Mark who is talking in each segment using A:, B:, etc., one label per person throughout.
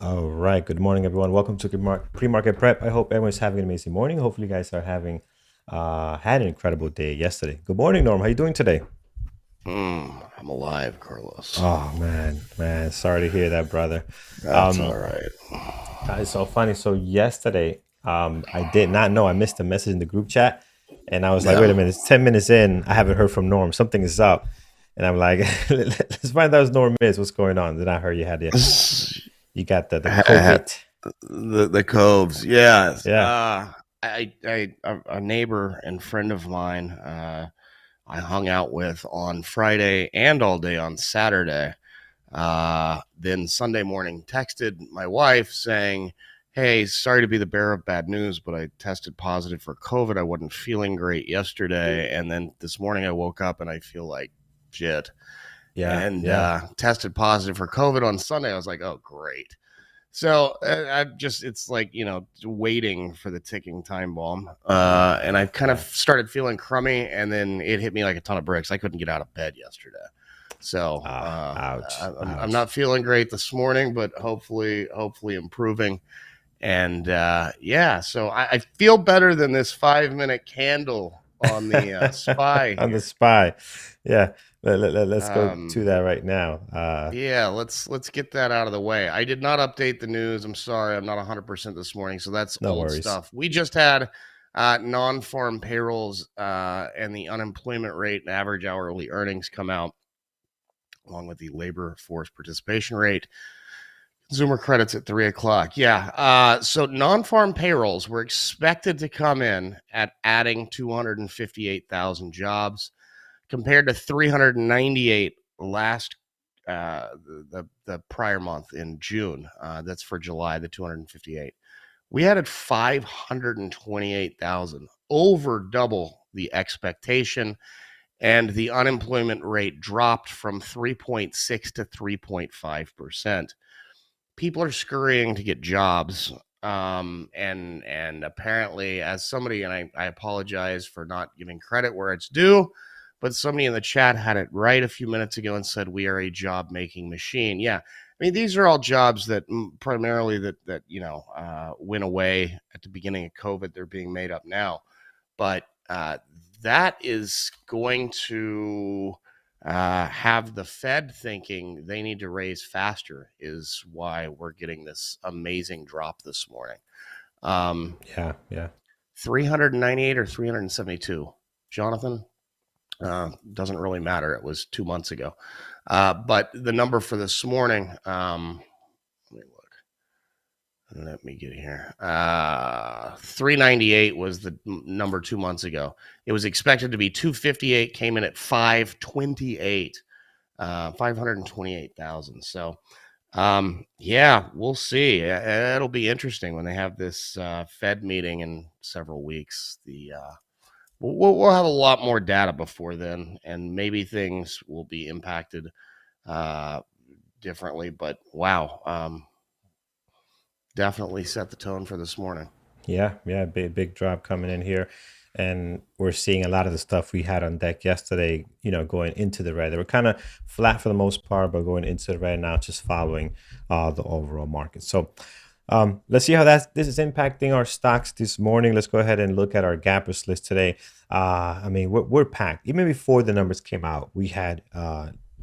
A: All right. Good morning, everyone. Welcome to Pre-Market Prep. I hope everyone's having an amazing morning. Hopefully, you guys are having had an incredible day yesterday. Good morning, Norm. How you doing today?
B: I'm alive, Carlos.
A: Oh man. Sorry to hear that, brother.
B: That's all
A: Um,
B: right.
A: it's so funny. So yesterday, I did not know I missed a message in the group chat, and I was like, wait a
B: Yeah.
A: minute, it's 10 minutes in. I haven't heard from Norm. Something is up, and I'm like, let's find out what Norm is. What's going on? Then I heard you got the
B: Ha-
A: COVID.
B: the coves, yes.
A: Yeah.
B: A neighbor and friend of mine, I hung out with on Friday and all day on Saturday. Then Sunday morning, texted my wife saying, "Hey, sorry to be the bearer of bad news, but I tested positive for COVID. I wasn't feeling great yesterday, and then this morning I woke up and I feel like shit."
A: Yeah.
B: And
A: Yeah.
B: tested positive for COVID on Sunday. I was like, oh, great. So I just, it's like, waiting for the ticking time bomb. And I kind of
A: Yeah.
B: started feeling crummy, and then it hit me like a ton of bricks. I couldn't get out of bed yesterday. So
A: Ouch.
B: I'm
A: Ouch.
B: not feeling great this morning, but hopefully improving. And yeah, so I feel better than this 5 minute candle on the spy
A: On the
B: here.
A: spy. Yeah. Let's go to
B: Um,
A: that right now.
B: Yeah, let's get that out of the way. I did not update the news. I'm sorry, I'm not 100% this morning, so that's
A: No
B: old
A: worries.
B: stuff. We just had non-farm payrolls and the unemployment rate and average hourly earnings come out, along with the labor force participation rate. Consumer credits at 3 o'clock. Yeah. So non-farm payrolls were expected to come in at adding 258,000 jobs compared to 398 last the prior month in June. That's for July, the 258. We added 528,000, over double the expectation, and the unemployment rate dropped from 3.6 to 3.5%. People are scurrying to get jobs. And apparently, as somebody, and I apologize for not giving credit where it's due, but somebody in the chat had it right a few minutes ago and said we are a job making machine. Yeah, I mean, these are all jobs that primarily that went away at the beginning of COVID. They're being made up now, but that is going to have the Fed thinking they need to raise faster, is why we're getting this amazing drop this morning. Um,
A: Yeah. Yeah.
B: 398 or 372, Jonathan? Doesn't really matter. It was 2 months ago. But the number for this morning, let me look. Let me get here. 398 was the number 2 months ago. It was expected to be 258, came in at 528, 528,000. So, yeah, we'll see. It'll be interesting when they have this Fed meeting in several weeks. We'll have a lot more data before then, and maybe things will be impacted uh, differently. But wow, definitely set the tone for this morning.
A: Yeah. Yeah. Big drop coming in here. And we're seeing a lot of the stuff we had on deck yesterday, going into the red. They were kind of flat for the most part, but going into the red now, just following the overall market. So let's see how this is impacting our stocks this morning. Let's go ahead and look at our gappers list today. I mean, we're packed. Even before the numbers came out, we had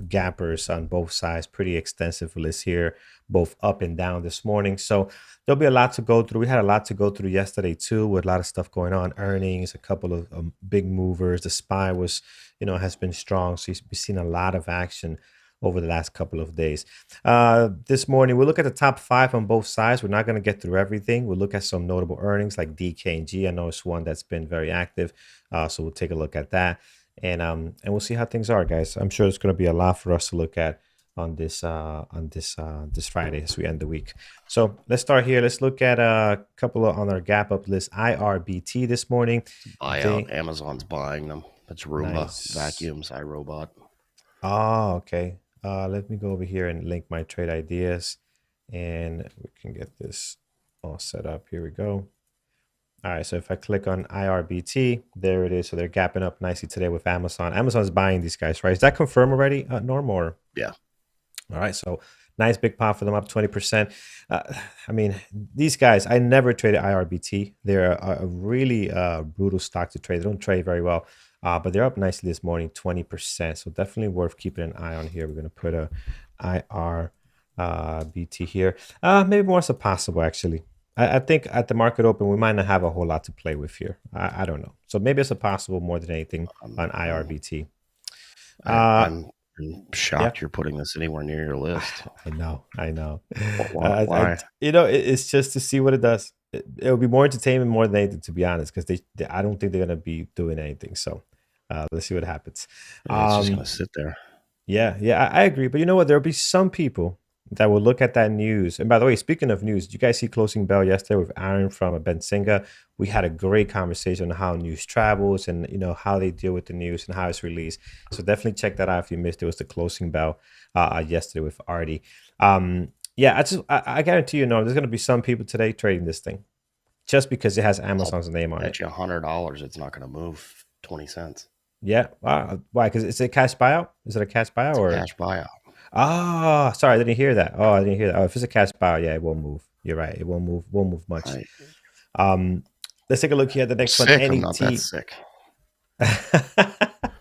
A: gappers on both sides, pretty extensive list here, both up and down this morning. So there'll be a lot to go through. We had a lot to go through yesterday too, with a lot of stuff going on, earnings, a couple of big movers. The SPY was, has been strong. So we've seen a lot of action over the last couple of days. This morning, we'll look at the top five on both sides. We're not going to get through everything. We'll look at some notable earnings like Dkng. I know it's one that's been very active. So we'll take a look at that. And we'll see how things are, guys. I'm sure it's going to be a lot for us to look at on this Friday as we end the week. So let's start here. Let's look at a couple on our gap up list. IRBT this morning.
B: Buyout. Amazon's buying them. It's Roomba
A: Nice.
B: vacuums, iRobot.
A: Oh, okay. Let me go over here and link my trade ideas, and we can get this all set up. Here we go. All right, so if I click on IRBT, there it is. So they're gapping up nicely today with Amazon. Amazon's buying these guys, right? Is that confirmed already, Norm? Or
B: Yeah.
A: all right, so Nice big pop for them, up 20%. I mean, these guys, I never traded IRBT. They're a really brutal stock to trade. They don't trade very well, but they're up nicely this morning, 20%. So definitely worth keeping an eye on here. We're going to put a IRBT here. Maybe more so possible, actually. I think at the market open, we might not have a whole lot to play with here. I don't know. So maybe it's a possible more than anything on IRBT.
B: I'm
A: Yeah.
B: shocked you're putting this anywhere near your list.
A: I know.
B: Why?
A: It's just to see what it does. It'll be more entertainment more than anything, to be honest, because I don't think they're gonna be doing anything. So let's see what happens.
B: It's just gonna sit there.
A: Yeah, I agree. But you know what? There'll be some people that will look at that news. And by the way, speaking of news, did you guys see Closing Bell yesterday with Aaron from Bensinga? We had a great conversation on how news travels and how they deal with the news and how it's released. So definitely check that out if you missed it. It was the Closing Bell yesterday with Artie. Yeah, I guarantee there's gonna be some people today trading this thing just because it has Amazon's name on it.
B: Bet you $100 it's not gonna move 20 cents.
A: Yeah. Wow. Why? Because it's a cash buyout? Is it a cash buyout or
B: Cash buyout?
A: Oh, sorry, I didn't hear that. Oh, I didn't hear that. Oh, if it's a cash buyout, yeah, it won't move. You're right. It won't move much.
B: Right.
A: Let's take a look here at the next one.
B: Sick. I'm not that sick.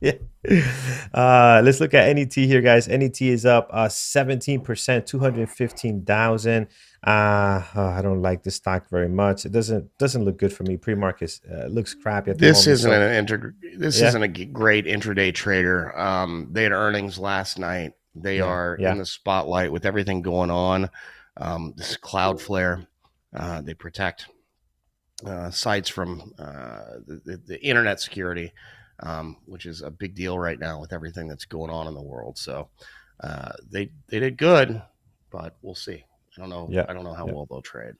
A: Yeah. Let's look at NET here, guys. NET is up 17%, 215,000. I don't like this stock very much. It doesn't look good for me. Pre-market looks crappy at the
B: This
A: moment.
B: isn't a great intraday trader. They had earnings last night. They are in the spotlight with everything going on. This Cloudflare, they protect sites from the internet security, which is a big deal right now with everything that's going on in the world. So they did good, but we'll see. I don't know. I don't know how well they'll trade.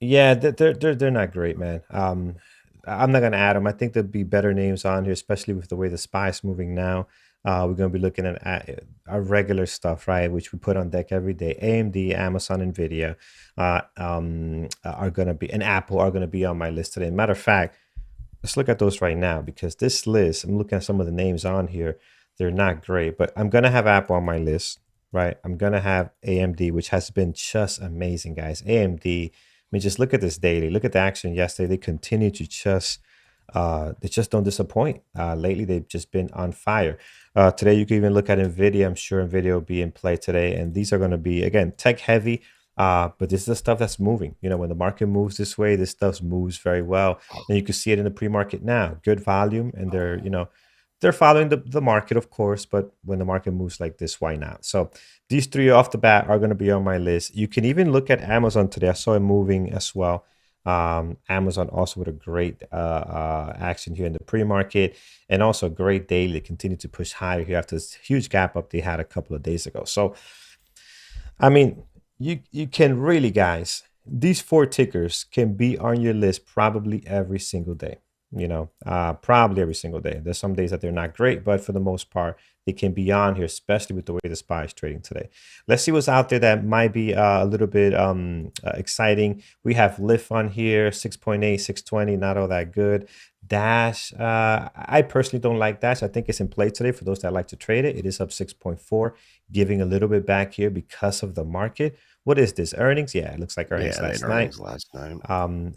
A: Yeah, they're not great, man. I'm not gonna add them. I think there'll be better names on here, especially with the way the SPY's moving now. We're gonna be looking at our regular stuff, right? Which we put on deck every day. AMD, Amazon, Nvidia, are gonna be, and Apple are gonna be on my list today. Matter of fact, let's look at those right now because this list, I'm looking at some of the names on here. They're not great, but I'm gonna have Apple on my list, right? I'm gonna have AMD, which has been just amazing, guys. AMD. I mean, just look at this daily. Look at the action yesterday. They continue to they just don't disappoint. Lately, they've just been on fire. Today, you can even look at Nvidia. I'm sure Nvidia will be in play today, and these are going to be again tech heavy. But this is the stuff that's moving. When the market moves this way, this stuff moves very well, and you can see it in the pre-market now. Good volume, and they're following the market, of course, but when the market moves like this, why not? So these three off the bat are going to be on my list. You can even look at Amazon today. I saw it moving as well. Amazon also with a great action here in the pre-market and also a great daily to continue to push higher here after this huge gap up they had a couple of days ago. So, I mean, you can really, guys, these four tickers can be on your list probably every single day. Probably every single day. There's some days that they're not great, but for the most part, they can be on here, especially with the way the SPY is trading today. Let's see what's out there that might be a little bit exciting. We have Lyft on here, 6.8, 620, not all that good. Dash, I personally don't like Dash. I think it's in play today for those that like to trade it. It is up 6.4, giving a little bit back here because of the market. What is this? Earnings? Yeah, it looks like earnings last night.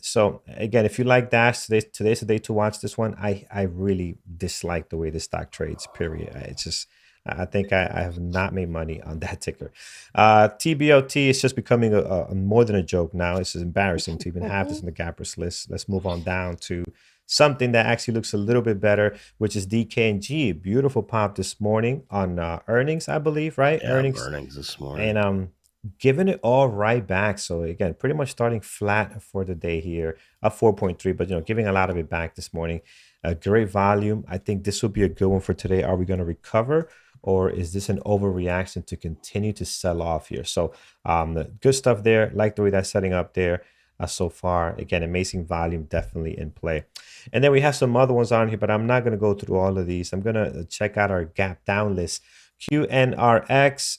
A: So again, if you like Dash, today's the day to watch this one. I really dislike the way the stock trades, period. It's just, I think I have not made money on that ticker. TBOT is just becoming a more than a joke now. It's embarrassing to even have this in the gappers list. Let's move on down to something that actually looks a little bit better, which is Dkng. Beautiful pop this morning on earnings, I believe, right?
B: Yeah, earnings this morning.
A: And giving it all right back. So again, pretty much starting flat for the day here, up 4.3, but giving a lot of it back this morning. A great volume. I think this will be a good one for today. Are we going to recover, or is this an overreaction to continue to sell off here? So good stuff there. Like the way that's setting up there. So far, again, amazing volume, definitely in play. And then we have some other ones on here, but I'm not going to go through all of these. I'm going to check out our gap down list. QNRX,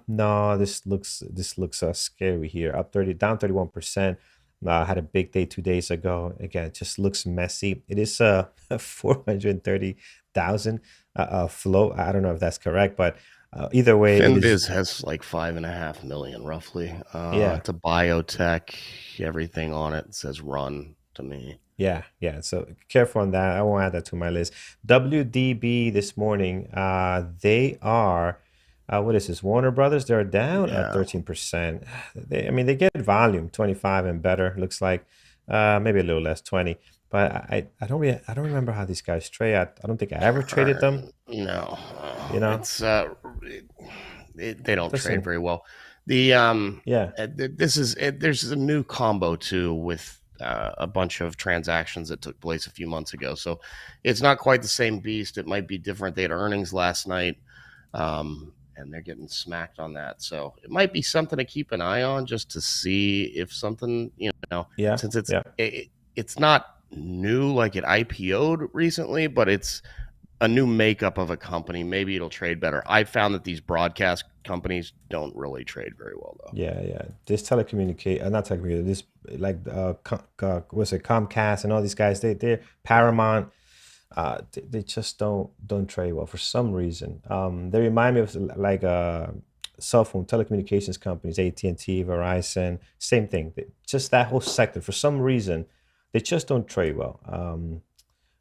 A: no, this looks scary here. Up 30, down 31%. Had a big day 2 days ago. Again, it just looks messy. It is 430,000 float. I don't know if that's correct, but Either way, it is.
B: Finviz has like 5.5 million roughly.
A: Yeah,
B: It's a biotech. Everything on it says run to me.
A: yeah, yeah. So careful on that. I won't add that to my list. WDB this morning, they are, what is this? Warner Brothers, they're down at
B: Yeah.
A: 13%. I mean, they get volume, 25 and better, looks like. Maybe a little less, 20. But I don't remember how these guys trade. I don't think I ever traded them,
B: No,
A: you know?
B: it's they don't trade
A: Doesn't,
B: very well. The
A: yeah,
B: this is there's a new combo too with a bunch of transactions that took place a few months ago. So it's not quite the same beast. It might be different. They had earnings last night, and they're getting smacked on that. So it might be something to keep an eye on just to see if something,
A: yeah,
B: since
A: yeah.
B: it's not new like it IPO'd recently, but it's a new makeup of a company. Maybe it'll trade better. I found that these broadcast companies don't really trade very well though.
A: Yeah, yeah. This not telecommunicate. This like what's it, Comcast and all these guys. They're Paramount. They just don't trade well for some reason. They remind me of like cell phone telecommunications companies, AT&T, Verizon. Same thing. Just that whole sector for some reason, they just don't trade well.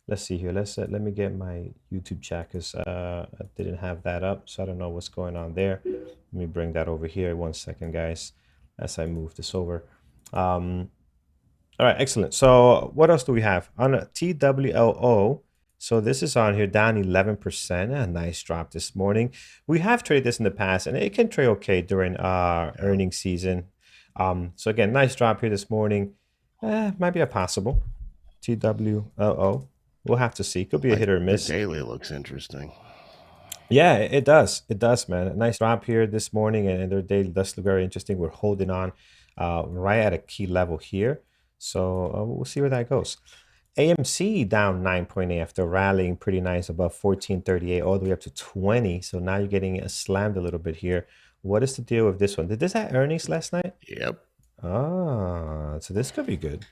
A: Let's see here. Let me get my YouTube chat because I didn't have that up, so I don't know what's going on there. Let me bring that over here. 1 second, guys, as I move this over. All right, excellent. So what else do we have on a TWLO? So this is on here down 11%. A nice drop this morning. We have traded this in the past, and it can trade okay during earnings season. So again, nice drop here this morning. Might be a possible TWLO. We'll have to see. Could be a hit or
B: Their
A: miss.
B: daily looks interesting.
A: Yeah, it does. It does, man. A nice drop here this morning, and their daily does look very interesting. We're holding on right at a key level here. So we'll see where that goes. AMC down 9.8 after rallying pretty nice above 1438 all the way up to 20. So now you're getting slammed a little bit here. What is the deal with this one? Did this have earnings last night?
B: Yep.
A: So this could be good.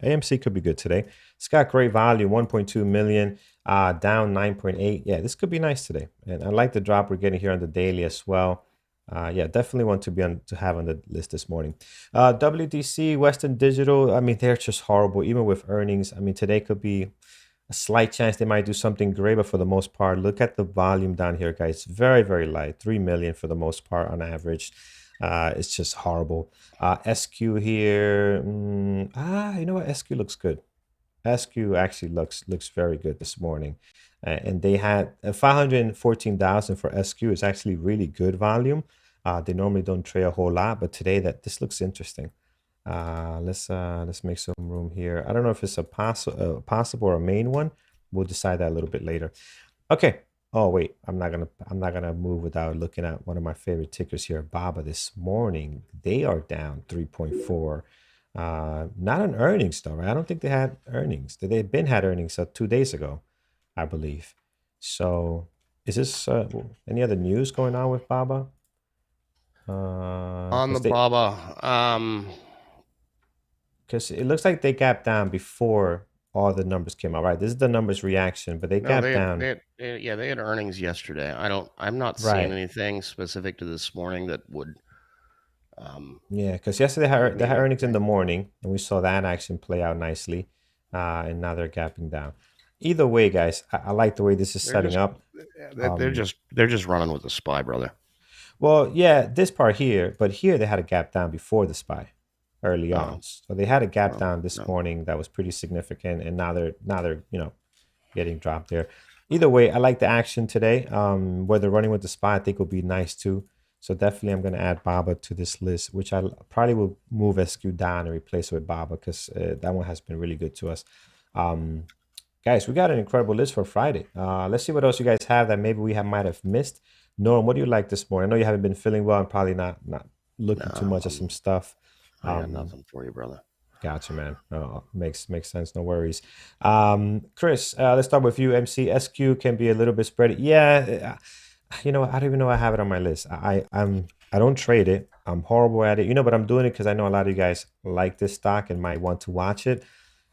A: AMC could be good today. It's got great value, 1.2 million, down 9.8. Yeah, this could be nice today. And I like the drop we're getting here on the daily as well. Yeah, definitely want to have on the list this morning. WDC, Western Digital, I mean, they're just horrible, even with earnings. I mean, today could be a slight chance they might do something great, but for the most part, look at the volume down here, guys. Very, very light, 3 million for the most part on average. It's just horrible. SQ here. You know what? SQ looks good. SQ actually looks very good this morning. And they had 514,000 for SQ is actually really good volume. They normally don't trade a whole lot, but today this looks interesting. Let's make some room here. I don't know if it's a possible or a main one. We'll decide that a little bit later. Okay. Oh wait, I'm not gonna move without looking at one of my favorite tickers here, BABA. This morning they are down 3.4. Not on earnings though, right? I don't think they had earnings. They've been had earnings 2 days ago, I believe. So is this any other news going on with BABA?
B: On the
A: Because
B: BABA,
A: it looks like they gapped down before all the numbers came out, right? This is the numbers reaction, but they
B: no,
A: gapped down.
B: they had earnings yesterday. I'm not seeing
A: Right.
B: anything specific to this morning that would.
A: Yeah, because yesterday they had
B: Maybe.
A: earnings in the morning, and we saw that action play out nicely, and now they're gapping down. Either way, guys, I like the way this is
B: They're
A: setting
B: just
A: up.
B: they're just running with the SPY, brother.
A: Well, yeah, this part here, but here they had a gap down before the SPY early
B: Oh,
A: on. So they had a gap
B: oh,
A: down this
B: no.
A: morning that was pretty significant, and now they're getting dropped there. Either way, I like the action today. Where they're running with the SPY, I think will be nice too. So definitely, I'm going to add BABA to this list, which I probably will move SQ down and replace it with BABA because that one has been really good to us. Guys, we got an incredible list for Friday. Let's see what else you guys have that maybe might have missed. Norm, what do you like this morning? I know you haven't been feeling well and probably not looking too much at some stuff.
B: I got nothing for you, brother.
A: Gotcha, man. Makes sense. No worries. Chris, let's start with you. MC SQ can be a little bit spread. Yeah, I don't even know I have it on my list. I don't trade it. I'm horrible at it, but I'm doing it because I know a lot of you guys like this stock and might want to watch it.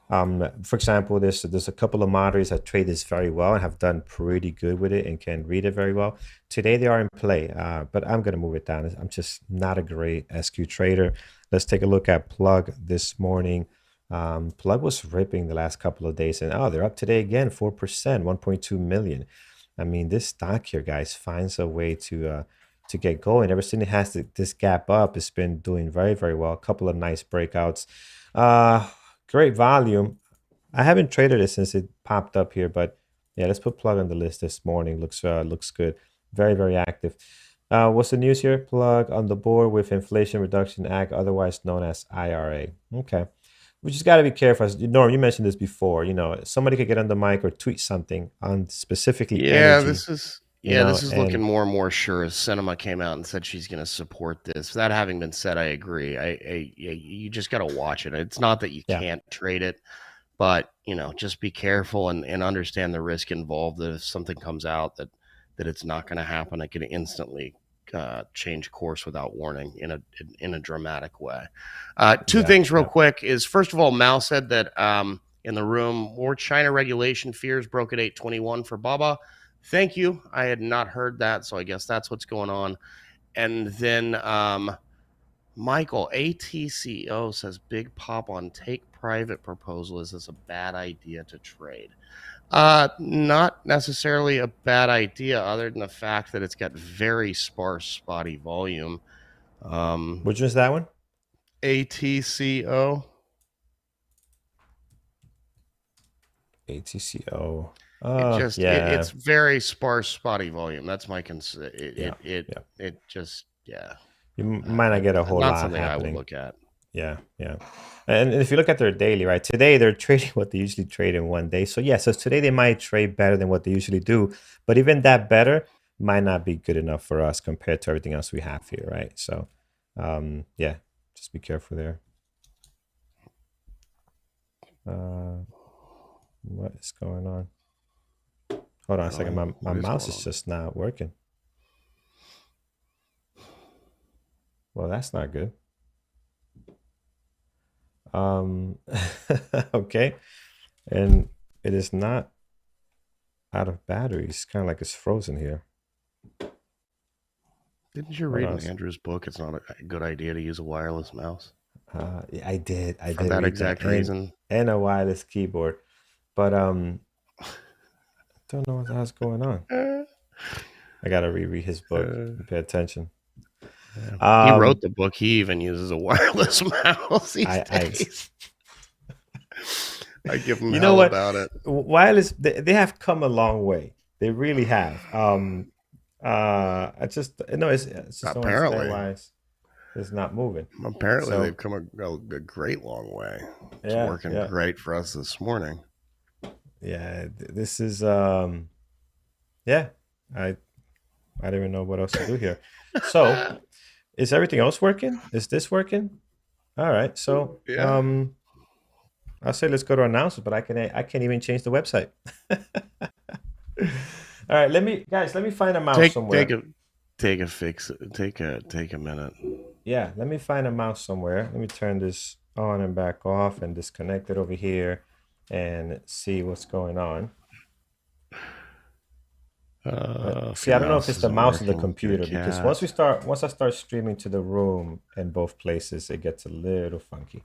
A: For example, there's a couple of moderators that trade this very well and have done pretty good with it and can read it very well. Today they are in play, but I'm gonna move it down. I'm just not a great SQ trader. Let's take a look at Plug this morning. Plug was ripping the last couple of days, and they're up today again, 4%, 1.2 million. I mean, this stock here, guys, finds a way to get going. Ever since it has this gap up, it's been doing very, very well. A couple of nice breakouts. Uh, Great volume. I haven't traded it since it popped up here, but yeah, let's put Plug on the list this morning. Looks good. Very, very active. What's the news here? Plug on the board with Inflation Reduction Act, otherwise known as IRA. Okay. We just got to be careful. Norm, you mentioned this before. Somebody could get on the mic or tweet something on specifically
B: Yeah,
A: energy,
B: this is looking
A: and
B: more and more sure as Cinema came out and said she's going to support this. That having been said, I agree. You just got to watch it. It's not that you
A: yeah,
B: can't trade it, but just be careful and understand the risk involved. That if something comes out that it's not going to happen, it can instantly change course without warning in a dramatic way. Two
A: yeah,
B: things real
A: yeah.
B: quick is, first of all, Mal said that in the room, more China regulation fears broke at 821 for Baba. Thank you. I had not heard that, so I guess that's what's going on. And then Michael, ATCO says big pop on take private proposal. Is this a bad idea to trade? Not necessarily a bad idea, other than the fact that it's got very sparse, spotty volume.
A: Which one's that one?
B: ATCO.
A: ATCO.
B: It's
A: Yeah,
B: very sparse, spotty volume. That's my concern.
A: yeah, yeah.
B: It just, yeah.
A: You might not get a whole
B: Not
A: lot
B: something I would
A: happening.
B: look at.
A: Yeah, yeah. And if you look at their daily, right, today they're trading what they usually trade in one day. So yeah, so today they might trade better than what they usually do, but even that better might not be good enough for us compared to everything else we have here, right? So, yeah, just be careful there. What is going on? Hold on a second. My mouse is just not working. Well, that's not good. Okay. And it is not out of batteries. Kind of like it's frozen here.
B: Didn't you read in Andrew's book it's not a good idea to use a wireless mouse?
A: Yeah, I did. I
B: For
A: did
B: that
A: read
B: exact
A: that.
B: reason.
A: And a wireless keyboard. But don't know what the hell's going on. I gotta reread his book and pay attention.
B: He wrote the book. He even uses a wireless mouse these days. I give him hell about it.
A: Wireless, they have come a long way. They really have. I just it's just
B: Apparently.
A: don't understand why it's not moving.
B: Apparently, they've come a great long way. It's working great for us this morning.
A: Yeah, this is yeah. I don't even know what else to do here. So, is everything else working? Is this working? All right. So, I'll say let's go to announcements, but I can't even change the website. All right, let me find a mouse somewhere.
B: Take a minute.
A: Yeah, let me find a mouse somewhere. Let me turn this on and back off and disconnect it over here and see what's going on. See, I don't know if it's the mouse or the computer, because once I start streaming to the room in both places, it gets a little funky.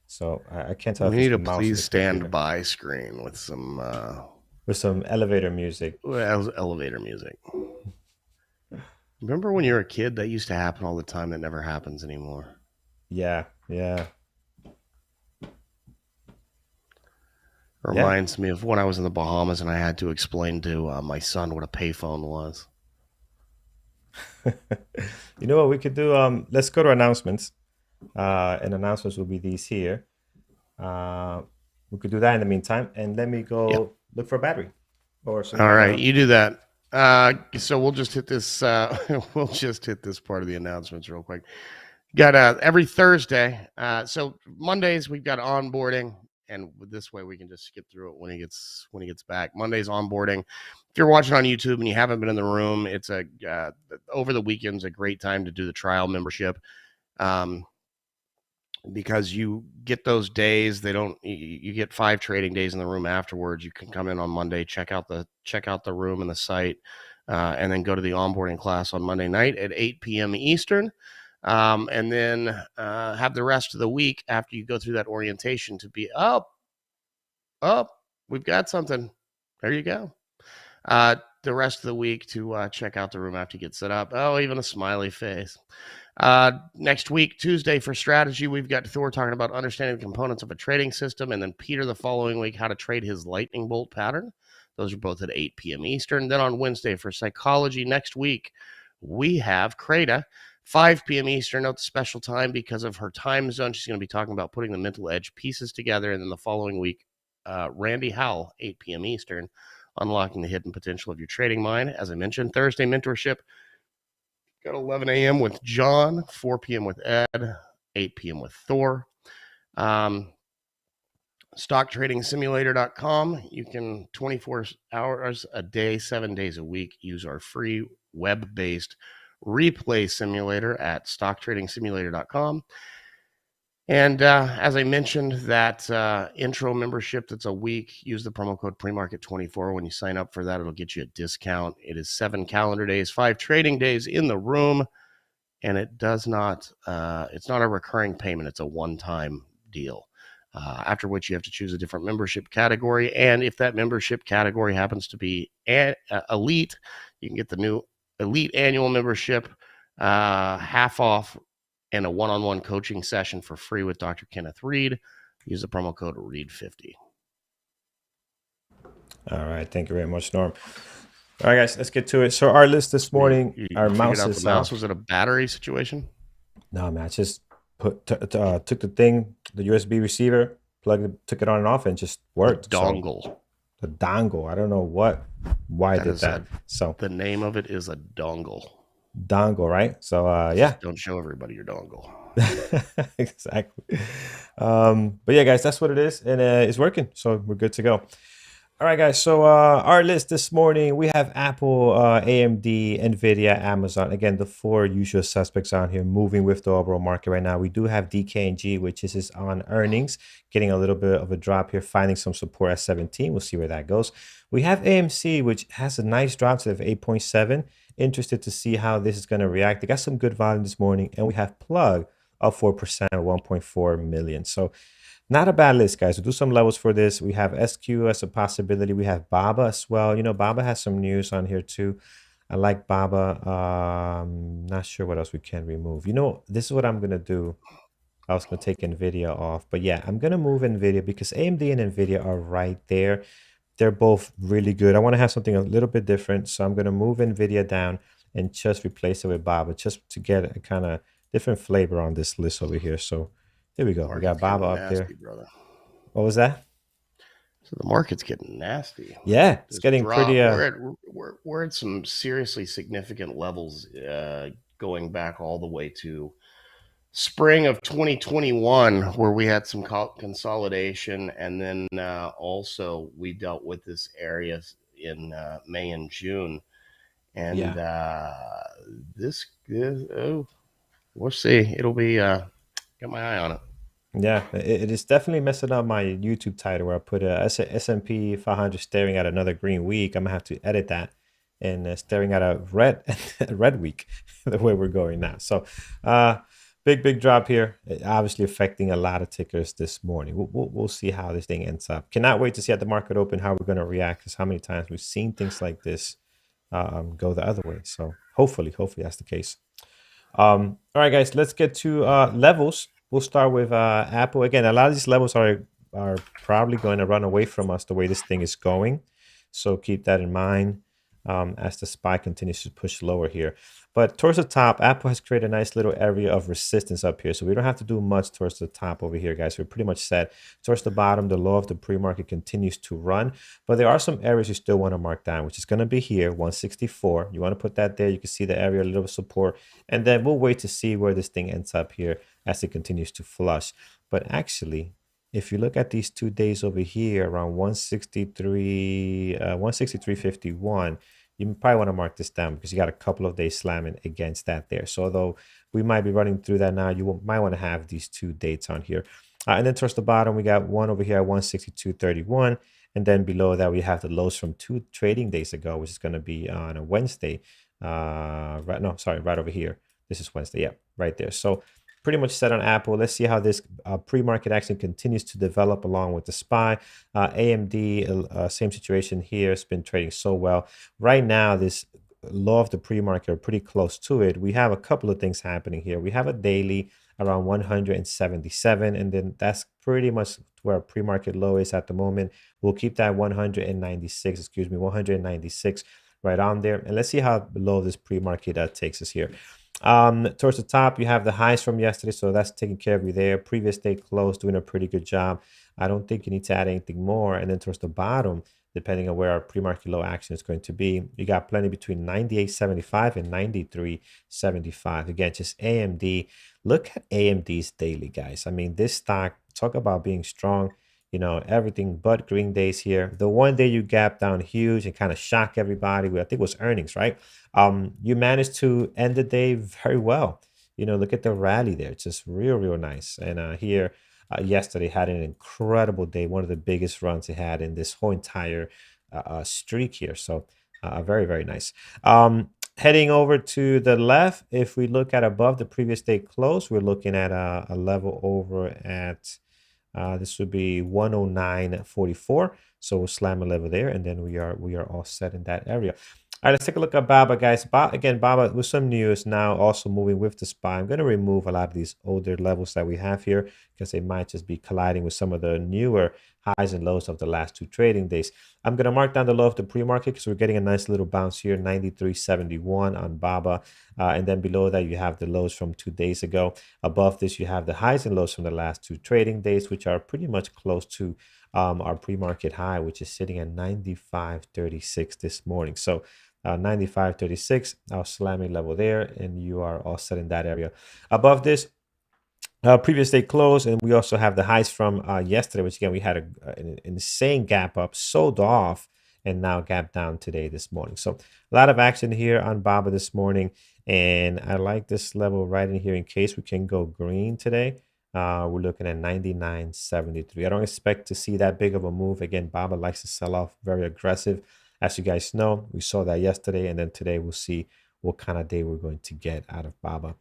A: So I can't tell.
B: We need a please stand by screen with some
A: elevator music.
B: Elevator music. Remember when you were a kid? That used to happen all the time. That never happens anymore.
A: Yeah.
B: Reminds me of when I was in the Bahamas and I had to explain to my son what a payphone was.
A: You know what we could do? Let's go to announcements. And announcements will be these here. We could do that in the meantime, and let me go look for a battery or something.
B: All right, you do that. So we'll just hit this. We'll just hit this part of the announcements real quick. Got every Thursday. So Mondays we've got onboarding, and this way we can just skip through it when he gets back. Monday's onboarding. If you're watching on YouTube and you haven't been in the room, it's over the weekend's a great time to do the trial membership. because you get those days. You get 5 trading days in the room afterwards. You can come in on Monday, check out the room and the site, and then go to the onboarding class on Monday night at 8 p.m. Eastern. And then have the rest of the week after you go through that orientation to be we've got something. There you go. The rest of the week to check out the room after you get set up. Oh, even a smiley face. Next week, Tuesday, for strategy, we've got Thor talking about understanding the components of a trading system, and then Peter the following week, how to trade his lightning bolt pattern. Those are both at 8 p.m. Eastern. Then on Wednesday, for psychology next week, we have Kreda, 5 p.m. Eastern. Note the special time because of her time zone. She's going to be talking about putting the mental edge pieces together. And then the following week, Randy Howell, 8 p.m. Eastern, unlocking the hidden potential of your trading mind. As I mentioned, Thursday mentorship, got 11 a.m. with John, 4 p.m. with Ed, 8 p.m. with Thor. StockTradingSimulator.com. You can 24 hours a day, 7 days a week, use our free web-based replay simulator at StockTradingSimulator.com. And as I mentioned, that intro membership that's a week, use the promo code PreMarket24 when you sign up for that. It'll get you a discount. It is 7 calendar days, 5 trading days in the room, and it does not, it's not a recurring payment. It's a one-time deal, after which you have to choose a different membership category. And if that membership category happens to be elite, you can get the new elite annual membership half off, and a one-on-one coaching session for free with Dr. Kenneth Reed. Use the promo code REED50.
A: All right. Thank you very much, Norm. All right, guys, let's get to it. So our list this morning, our mouse is...
B: the mouse. Was it a battery situation?
A: No, man. I just took the thing, the USB receiver, took it on and off, and just worked.
B: The dongle.
A: So, the dongle. I don't know why I did that. So
B: the name of it is a dongle.
A: Dongle, right? So yeah,
B: don't show everybody your dongle.
A: Exactly. But yeah, guys, that's what it is, and it's working, so we're good to go. All right, guys, so our list this morning, we have Apple, AMD, Nvidia, Amazon. Again, the 4 usual suspects on here moving with the overall market right now. We do have Dkng, which is on earnings, getting a little bit of a drop here, finding some support at 17. We'll see where that goes. We have AMC, which has a nice drop to 8.7. Interested to see how this is going to react. They got some good volume this morning. And we have Plug up 4% at 1.4 million. So not a bad list, guys. We'll do some levels for this. We have SQ as a possibility. We have Baba as well. You know, Baba has some news on here too. I like Baba. Not sure what else we can remove. You know, this is what I'm going to do. I was going to take NVIDIA off. But yeah, I'm going to move NVIDIA because AMD and NVIDIA are right there. They're both really good. I want to have something a little bit different. So I'm going to move NVIDIA down and just replace it with Baba just to get a kind of different flavor on this list over here. So there we go. We got Baba up there. Brother. What was that?
B: So the market's getting nasty.
A: Yeah, it's getting pretty.
B: We're at some seriously significant levels, going back all the way to spring of 2021, where we had some consolidation, and then also we dealt with this area in May and June, and we'll see. It'll be got my eye on it.
A: Yeah, it is definitely messing up my YouTube title where I put a S&P 500 staring at another green week. I'm gonna have to edit that and staring at a red week, the way we're going now. So big drop here, obviously affecting a lot of tickers this morning. We'll see how this thing ends up. Cannot wait to see at the market open how we're going to react, because how many times we've seen things like this go the other way. So hopefully that's the case. All right, guys, let's get to levels. We'll start with Apple. Again, a lot of these levels are probably going to run away from us the way this thing is going. So keep that in mind as the SPY continues to push lower here. But towards the top, Apple has created a nice little area of resistance up here. So we don't have to do much towards the top over here, guys. We're pretty much set. Towards the bottom, the low of the pre-market continues to run. But there are some areas you still want to mark down, which is going to be here, 164. You want to put that there. You can see the area, a little support. And then we'll wait to see where this thing ends up here as it continues to flush. But actually, if you look at these 2 days over here, around 163.51, you probably want to mark this down because you got a couple of days slamming against that there. So although we might be running through that now, you might want to have these two dates on here. And then towards the bottom, we got one over here at 162.31. And then below that, we have the lows from 2 trading days ago, which is going to be on a Wednesday. Right over here. This is Wednesday. Yeah, right there. So pretty much set on Apple. Let's see how this pre-market action continues to develop along with the SPY. AMD, same situation here. It's been trading so well. Right now, this low of the pre-market are pretty close to it. We have a couple of things happening here. We have a daily around 177, and then that's pretty much where pre-market low is at the moment. We'll keep that 196 right on there. And let's see how low this pre-market takes us here. Towards the top, you have the highs from yesterday, so that's taking care of you there. Previous day close, doing a pretty good job. I don't think you need to add anything more. And then towards the bottom, depending on where our pre-market low action is going to be, you got plenty between 98.75 and 93.75. Again, just AMD. Look at AMD's daily, guys. I mean, this stock, talk about being strong. You know, everything but green days here. The one day you gap down huge and kind of shock everybody with, I think it was earnings, right? You managed to end the day very well. You know, look at the rally there. It's just real nice. And here, yesterday had an incredible day, one of the biggest runs it had in this whole entire streak here. So very nice. Heading over to the left, if we look at above the previous day close, we're looking at a level over at this would be 109.44. So we'll slam a level there, and then we are all set in that area. All right, let's take a look at BABA, guys. BABA with some news now, also moving with the SPY. I'm going to remove a lot of these older levels that we have here because they might just be colliding with some of the newer highs and lows of the last 2 trading days. I'm going to mark down the low of the pre-market because we're getting a nice little bounce here, 93.71 on BABA. And then below that, you have the lows from 2 days ago. Above this, you have the highs and lows from the last 2 trading days, which are pretty much close to our pre-market high, which is sitting at 95.36 this morning. So 95.36, our slamming level there, and you are all set in that area. Above this, previous day close, and we also have the highs from yesterday, which again we had an insane gap up, sold off, and now gap down today this morning. So a lot of action here on BABA this morning, and I like this level right in here in case we can go green today. We're looking at 99.73. I don't expect to see that big of a move. Again, BABA likes to sell off very aggressive. As you guys know, we saw that yesterday, and then today we'll see what kind of day we're going to get out of BABA.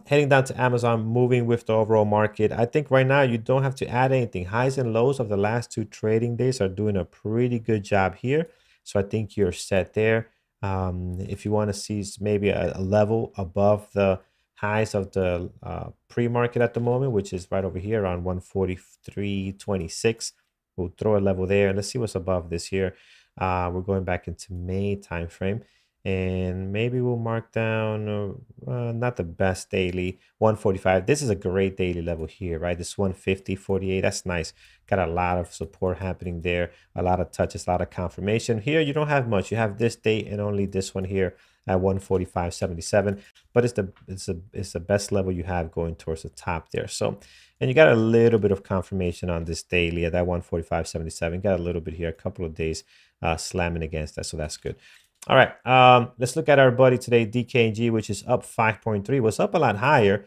A: Heading down to Amazon, moving with the overall market. I think right now you don't have to add anything. Highs and lows of the last 2 trading days are doing a pretty good job here. So I think you're set there. If you want to see maybe a level above the highs of the pre-market at the moment, which is right over here on 143.26, we'll throw a level there. And let's see what's above this here. We're going back into May timeframe, and maybe we'll mark down not the best daily 145. This is a great daily level here, right? This 150.48, that's nice. Got a lot of support happening there, a lot of touches, a lot of confirmation. Here you don't have much. You have this date and only this one here at 145.77, but it's the best level you have going towards the top there. So, and you got a little bit of confirmation on this daily at that 145.77. Got a little bit here, a couple of days slamming against that, so that's good. All right, let's look at our buddy today, Dkng, which is up 5.3. Was up a lot higher,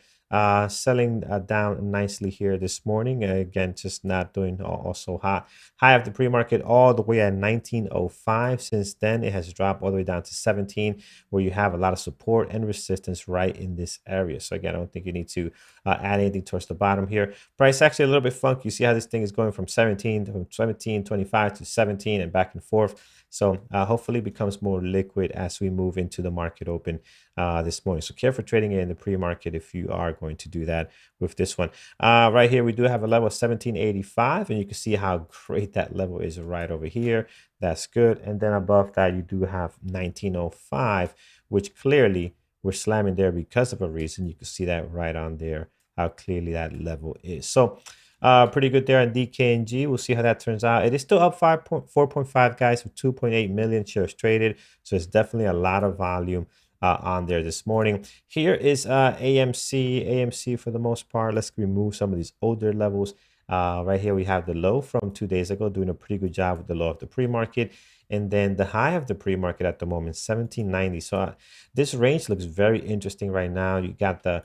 A: selling down nicely here this morning. Again, just not doing also hot. High of the pre-market all the way at 19.05. Since then, it has dropped all the way down to 17, where you have a lot of support and resistance right in this area. So again, I don't think you need to add anything towards the bottom here. Price actually a little bit funky. You see how this thing is going from 17.25 to 17 and back and forth. So hopefully it becomes more liquid as we move into the market open this morning. So careful trading it in the pre-market if you are going to do that with this one. Right here, we do have a level of 17.85, and you can see how great that level is right over here. That's good. And then above that, you do have 19.05, which clearly we're slamming there because of a reason. You can see that right on there, how clearly that level is. So pretty good there on Dkng. We'll see how that turns out. It is still up 4.5, guys, with 2.8 million shares traded. So it's definitely a lot of volume on there this morning. Here is AMC for the most part. Let's remove some of these older levels. Right here, we have the low from 2 days ago, doing a pretty good job with the low of the pre-market. And then the high of the pre-market at the moment, 1790. So this range looks very interesting right now. You got the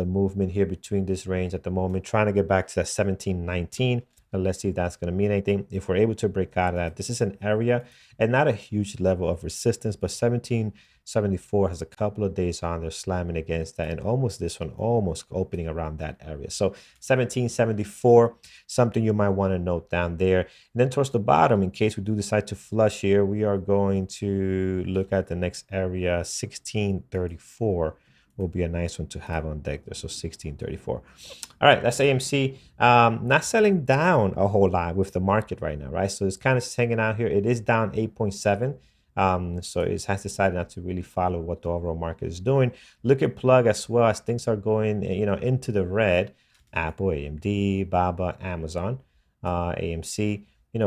A: movement here between this range at the moment, trying to get back to that 1719. And let's see if that's going to mean anything. If we're able to break out of that, this is an area and not a huge level of resistance, but 1774 has a couple of days on there slamming against that, and almost this one almost opening around that area. So 1774, something you might want to note down there. And then towards the bottom, in case we do decide to flush here, we are going to look at the next area, 1634 will be a nice one to have on deck there. So 1634. All right, that's AMC. Not selling down a whole lot with the market right now, right? So it's kind of hanging out here. It is down 8.7. So it has decided not to really follow what the overall market is doing. Look at Plug as well, as things are going, into the red. Apple, AMD, Baba, Amazon, AMC.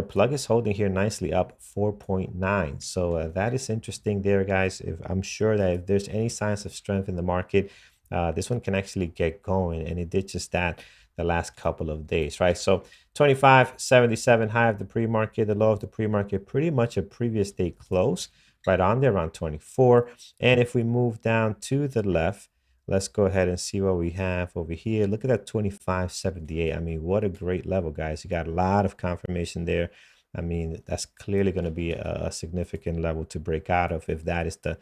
A: Plug is holding here nicely up 4.9. So that is interesting there, guys. I'm sure that if there's any signs of strength in the market, this one can actually get going, and it did just that the last couple of days, right? So 25.77 high of the pre-market, the low of the pre-market, pretty much a previous day close, right on there around 24. And if we move down to the left, let's go ahead and see what we have over here. Look at that 25.78. I mean, what a great level, guys. You got a lot of confirmation there. I mean, that's clearly going to be a significant level to break out of if that is the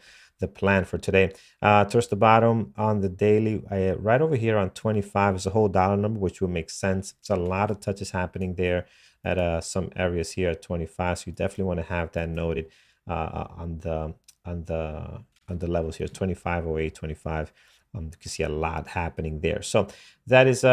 A: plan for today. Towards the bottom on the daily, right over here on 25 is a whole dollar number, which will make sense. It's a lot of touches happening there at some areas here at 25. So you definitely want to have that noted on the levels here, 25.08, 25. You can see a lot happening there. So that is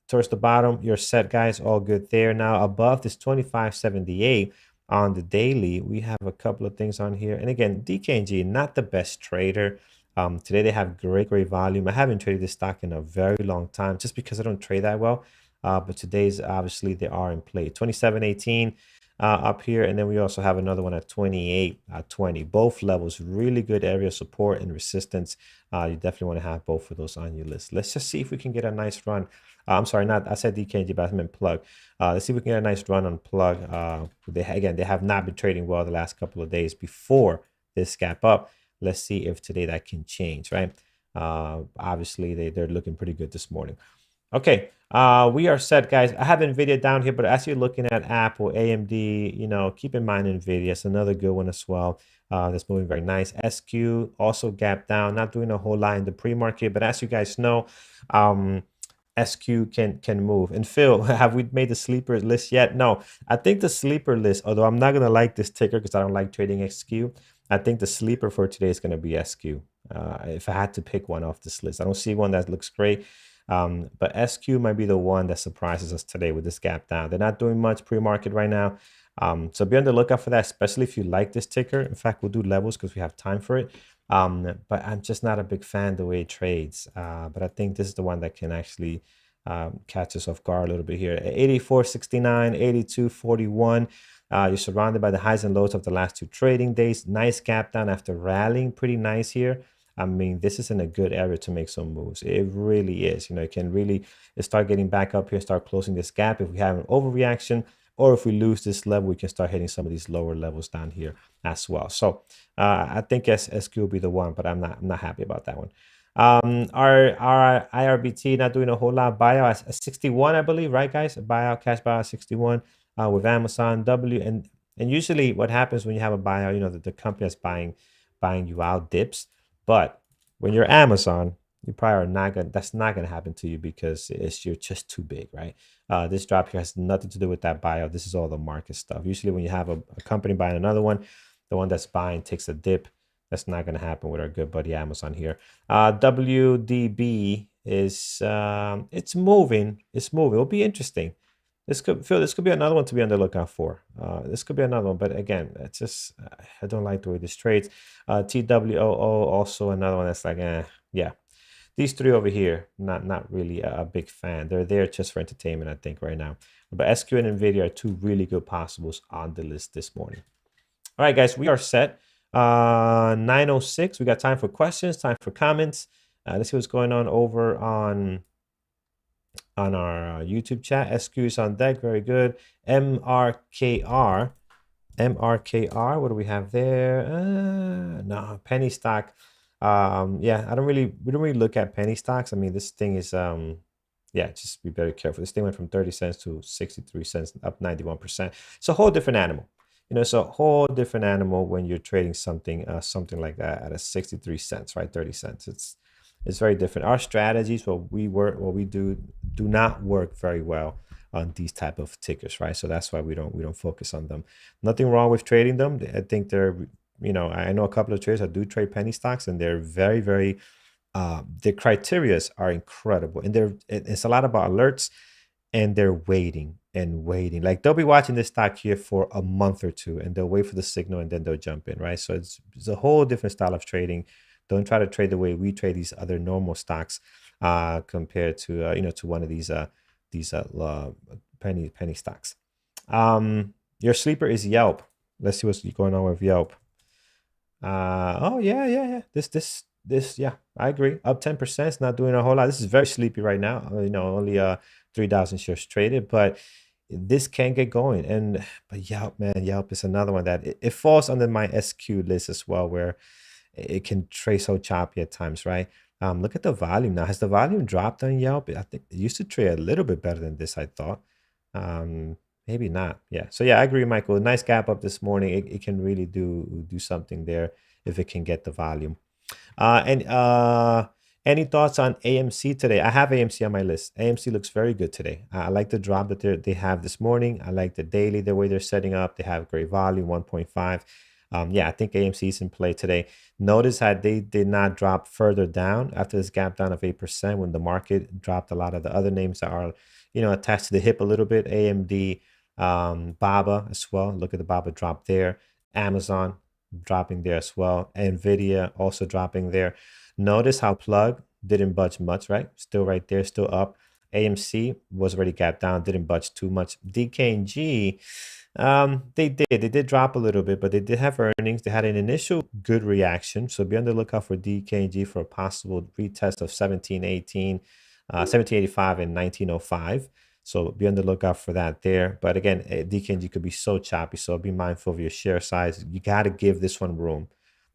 A: towards the bottom. You're set, guys. All good there. Now above this 25.78 on the daily, we have a couple of things on here. And again, Dkng, not the best trader. Today they have great volume. I haven't traded this stock in a very long time just because I don't trade that well. But today's obviously they are in play. 27.18 up here, and then we also have another one at 28.20. Both levels, really good area of support and resistance. You definitely want to have both of those on your list. Let's just see if we can get a nice run. I'm sorry, I said Dkng, but I meant Plug. Let's see if we can get a nice run on Plug. They have not been trading well the last couple of days before this gap up. Let's see if today that can change, right? Obviously, they're looking pretty good this morning. Okay, we are set, guys. I have NVIDIA down here, but as you're looking at Apple, AMD, keep in mind NVIDIA. It's another good one as well. That's moving very nice. SQ also gap down, not doing a whole lot in the pre-market, but as you guys know, SQ can move. And Phil, have we made the sleeper list yet? No, I think the sleeper list, although I'm not gonna like this ticker because I don't like trading SQ, I think the sleeper for today is gonna be SQ. If I had to pick one off this list, I don't see one that looks great. But SQ might be the one that surprises us today with this gap down. They're not doing much pre-market right now. So be on the lookout for that, especially if you like this ticker. In fact, we'll do levels because we have time for it. But I'm just not a big fan the way it trades. But I think this is the one that can actually catch us off guard a little bit here. 84.69, 82.41. You're surrounded by the highs and lows of the last two trading days. Nice gap down after rallying pretty nice here. I mean, this is in a good area to make some moves. It really is. It can really start getting back up here, start closing this gap. If we have an overreaction, or if we lose this level, we can start hitting some of these lower levels down here as well. So I think SQ will be the one, but I'm not happy about that one. Our IRBT not doing a whole lot. Buyout at 61, I believe, right, guys? Buyout, cash buyout 61 with Amazon W. And usually what happens when you have a buyout, the company that's buying you out dips. But when you're Amazon, you probably are not gonna. That's not gonna happen to you because you're just too big, right? This drop here has nothing to do with that buyout. This is all the market stuff. Usually, when you have a company buying another one, the one that's buying takes a dip. That's not gonna happen with our good buddy Amazon here. WDB is it's moving. It's moving. It'll be interesting. This could be another one to be on the lookout for. This could be another one, but again, it's just I don't like the way this trades. TWLO also another one that's like, yeah. These three over here, not really a big fan. They're there just for entertainment, I think, right now. But SQ and NVIDIA are two really good possibles on the list this morning. All right, guys, we are set. 9:06. We got time for questions, time for comments. Let's see what's going on over on on our YouTube chat. SQs on deck, very good. MRKR, what do we have there? No, penny stock. Yeah, we don't really look at penny stocks. I mean, this thing is yeah, just be very careful. This thing went from 30 cents to 63 cents, up 91%. It's a whole different animal. It's a whole different animal when you're trading something like that at a 63 cents, right? 30 cents. It's very different. Our strategies, what we do not work very well on these type of tickers, right? So that's why we don't focus on them. Nothing wrong with trading them. I think they're, I know a couple of traders that do trade penny stocks, and they're very, very the criterias are incredible, and it's a lot about alerts, and they're waiting and waiting. Like, they'll be watching this stock here for a month or two, and they'll wait for the signal, and then they'll jump in, right? So it's a whole different style of trading. Don't try to trade the way we trade these other normal stocks, compared to to one of these penny stocks. Your sleeper is Yelp. Let's see what's going on with Yelp. Oh yeah. This, yeah, I agree. Up 10%. It's not doing a whole lot. This is very sleepy right now. Only 3,000 shares traded, but this can get going. But Yelp, man, Yelp is another one that it falls under my SQ list as well, where it can trade so choppy at times, right? Look at the volume now. Has the volume dropped on Yelp? I think it used to trade a little bit better than this, I thought. Maybe not. Yeah. So yeah, I agree, Michael. Nice gap up this morning. It can really do something there if it can get the volume. And any thoughts on AMC today? I have AMC on my list. AMC looks very good today. I like the drop that they have this morning. I like the daily, the way they're setting up. They have great volume, 1.5. Yeah, I think AMC is in play today. Notice how they did not drop further down after this gap down of 8% when the market dropped a lot of the other names that are, attached to the hip a little bit. AMD, Baba as well. Look at the Baba drop there. Amazon dropping there as well. Nvidia also dropping there. Notice how Plug didn't budge much, right? Still right there, still up. AMC was already gapped down, didn't budge too much. Dkng, they did drop a little bit, but they did have earnings. They had an initial good reaction, so be on the lookout for Dkng for a possible retest of 1718, 1785 and 1905. So be on the lookout for that there. But again, Dkng could be so choppy, so be mindful of your share size. You got to give this one room.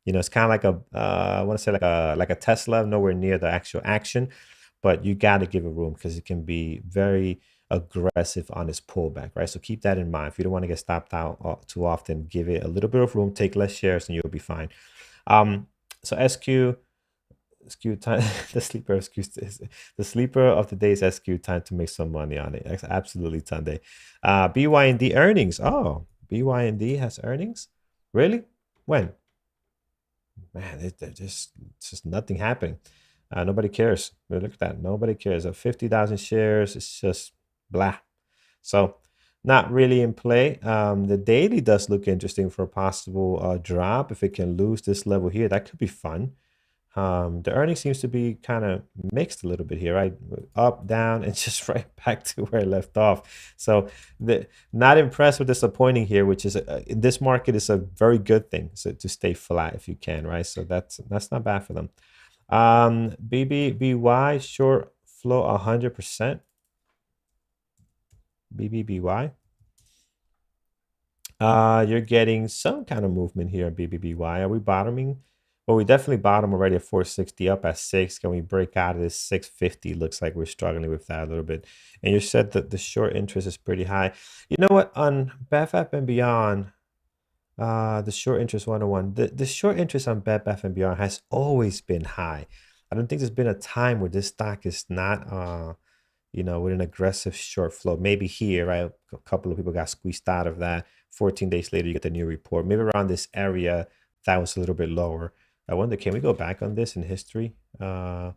A: It's kind of like I want to say like a Tesla, nowhere near the actual action, but you got to give it room because it can be very aggressive on its pullback, right? So keep that in mind. If you don't want to get stopped out too often, give it a little bit of room, take less shares, and you'll be fine. So SQ time, the sleeper of the day is SQ. Time to make some money on it. Absolutely, Sunday. BYND earnings. Oh, BYND has earnings. Really? When? Man, it's just nothing happening. Nobody cares. Look at that. Nobody cares. 50,000 shares. It's just blah. So not really in play. The daily does look interesting for a possible drop. If it can lose this level here, that could be fun. The earnings seems to be kind of mixed a little bit here, right? Up, down, and just right back to where it left off. So not impressed with disappointing here, which is in this market is a very good thing. So to stay flat if you can, right? So that's not bad for them. BBBY short flow 100%. BBBY. You're getting some kind of movement here at BBBY. Are we bottoming? Well, we definitely bottom already at 460, up at 6. Can we break out of this 650? Looks like we're struggling with that a little bit. And you said that the short interest is pretty high. You know what? On BFF and Beyond, the short interest 101, the short interest on BFF and Beyond has always been high. I don't think there's been a time where this stock is not, with an aggressive short flow. Maybe here, right? A couple of people got squeezed out of that. 14 days later, you get the new report. Maybe around this area, that was a little bit lower. I wonder, can we go back on this in history? No,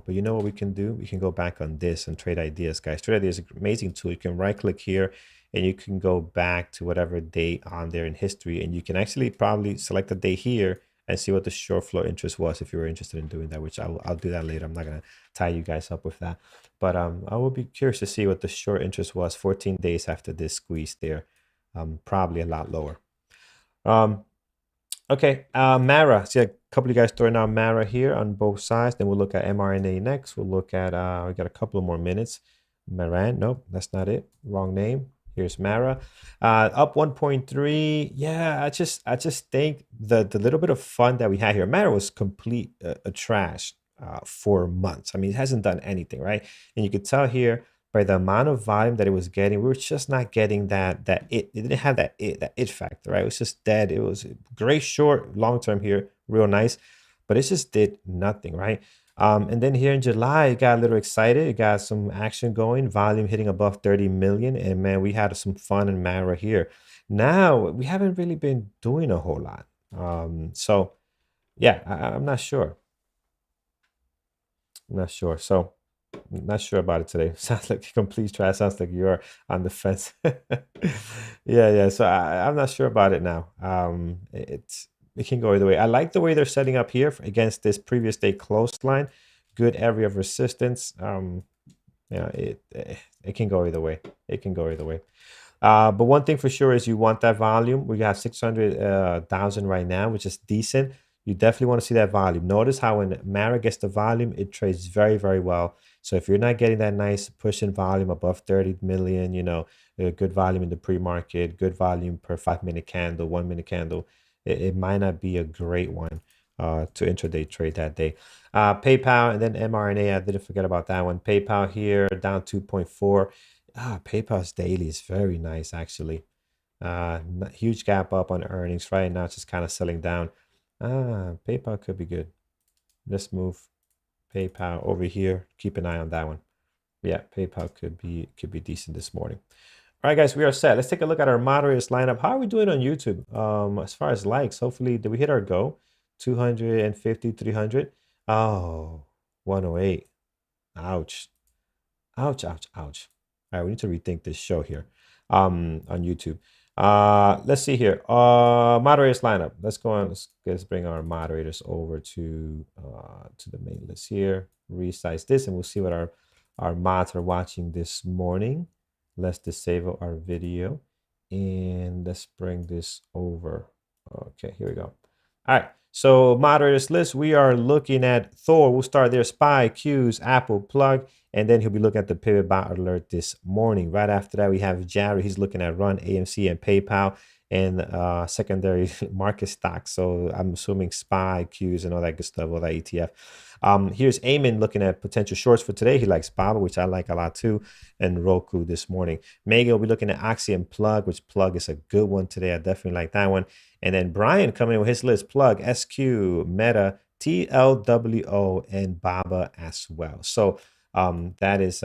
A: but you know what we can do? We can go back on this and trade ideas, guys. Trade ideas is an amazing tool. You can right click here and you can go back to whatever date on there in history. And you can actually probably select a day here and see what the short flow interest was if you were interested in doing that, which I'll do that later. I'm not going to tie you guys up with that. But I will be curious to see what the short interest was 14 days after this squeeze there. Probably a lot lower. Okay, Mara. See, couple of you guys throwing out Mara here on both sides. Then we'll look at mRNA next. We'll look at, we got a couple of more minutes. Maran, nope, that's not it. Wrong name. Here's Mara, up 1.3. Yeah, I just think the little bit of fun that we had here. Mara was complete a trash for months. I mean, it hasn't done anything, right? And you could tell here by the amount of volume that it was getting, we were just not getting it didn't have that it factor, right? It was just dead. It was great short long term here, real nice, but it just did nothing, right? And then here in July, it got a little excited. It got some action going, volume hitting above 30 million. And man, we had some fun in Mara here. Now, we haven't really been doing a whole lot. So, yeah, I'm not sure. I'm not sure. So, not sure about it today. Sounds like complete trash. Sounds like you're on the fence. Yeah. So I'm not sure about it now. It can go either way. I like the way they're setting up here against this previous day close line. Good area of resistance. Yeah, it can go either way. It can go either way. But one thing for sure is you want that volume. We got 600,000 right now, which is decent. You definitely want to see that volume. Notice how when Mara gets the volume, it trades very, very well. So if you're not getting that nice push in volume above 30 million, good volume in the pre-market, good volume per 5-minute candle, 1-minute candle, it might not be a great one to intraday trade that day. PayPal and then mRNA, I didn't forget about that one. PayPal here down 2.4. PayPal's daily is very nice, actually. Huge gap up on earnings right now, just kind of selling down. PayPal could be good. Let's move PayPal over here. Keep an eye on that one. Yeah, PayPal could be decent this morning. All right, guys, we are set. Let's take a look at our moderators lineup. How are we doing on YouTube? As far as likes, hopefully, did we hit our goal? 250, 300. Oh, 108. Ouch. Ouch. All right, we need to rethink this show here on YouTube. Let's see here. Moderators lineup. Let's go on. Let's bring our moderators over to the main list here. Resize this, and we'll see what our mods are watching this morning. Let's disable our video, and let's bring this over. Okay, here we go. All right. So moderators list, we are looking at Thor. We'll start there. Spy, Q's, Apple, Plug, and then he'll be looking at the pivot buy alert this morning. Right after that, we have Jared. He's looking at Run, AMC, and PayPal, and secondary market stocks. So I'm assuming Spy, Q's, and all that good stuff, all that ETF. Here's Eamon looking at potential shorts for today. He likes Baba, which I like a lot too, and Roku this morning. Megan will be looking at Oxy and Plug, which Plug is a good one today. I definitely like that one. And then Brian coming in with his list, Plug, SQ, Meta, TWLO, and Baba as well. So that is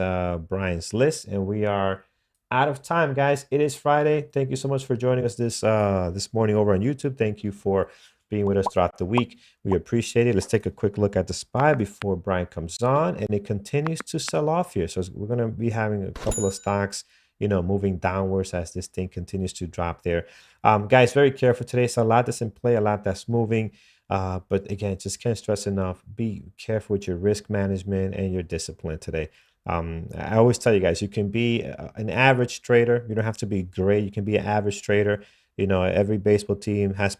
A: Brian's list, and we are out of time, guys. It is Friday. Thank you so much for joining us this morning over on YouTube. Thank you for being with us throughout the week. We appreciate it. Let's take a quick look at the SPY before Brian comes on, and it continues to sell off here. So we're going to be having a couple of stocks, moving downwards as this thing continues to drop there. Guys, very careful today. So a lot that's in play, a lot that's moving. But again, just can't stress enough. Be careful with your risk management and your discipline today. I always tell you guys, you can be an average trader. You don't have to be great. You can be an average trader. Every baseball team has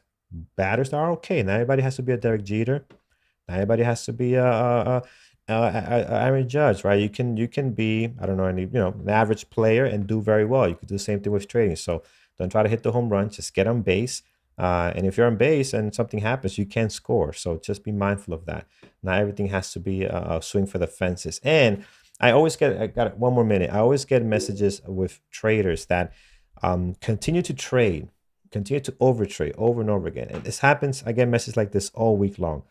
A: batters that are okay. Not everybody has to be a Derek Jeter. Not everybody has to be Aaron Judge, right? You can be, I don't know, an average player and do very well. You could do the same thing with trading. So don't try to hit the home run. Just get on base. And if you're on base and something happens, you can score. So just be mindful of that. Not everything has to be a swing for the fences. And I got one more minute. I always get messages with traders that continue to trade, continue to overtrade over and over again. And this happens. I get messages like this all week long.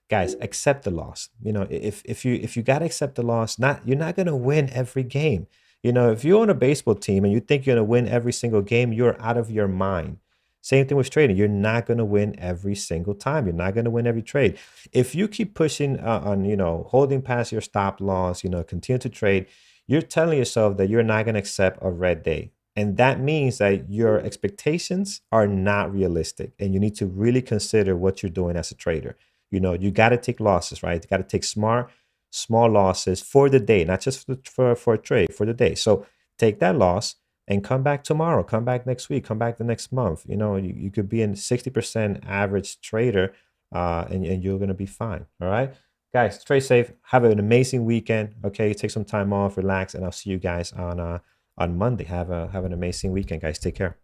A: Guys, accept the loss. If you gotta accept the loss, you're not gonna win every game. If you're on a baseball team and you think you're gonna win every single game, you're out of your mind. Same thing with trading. You're not going to win every single time. You're not going to win every trade. If you keep pushing on, holding past your stop loss, continue to trade, you're telling yourself that you're not going to accept a red day. And that means that your expectations are not realistic. And you need to really consider what you're doing as a trader. You got to take losses, right? You got to take small losses for the day, not just for a trade, for the day. So take that loss and come back tomorrow, come back next week, come back the next month. You could be in 60% average trader and you're going to be fine. All right, guys, trade safe. Have an amazing weekend. Okay, take some time off, relax, and I'll see you guys on Monday. Have an amazing weekend, guys. Take care.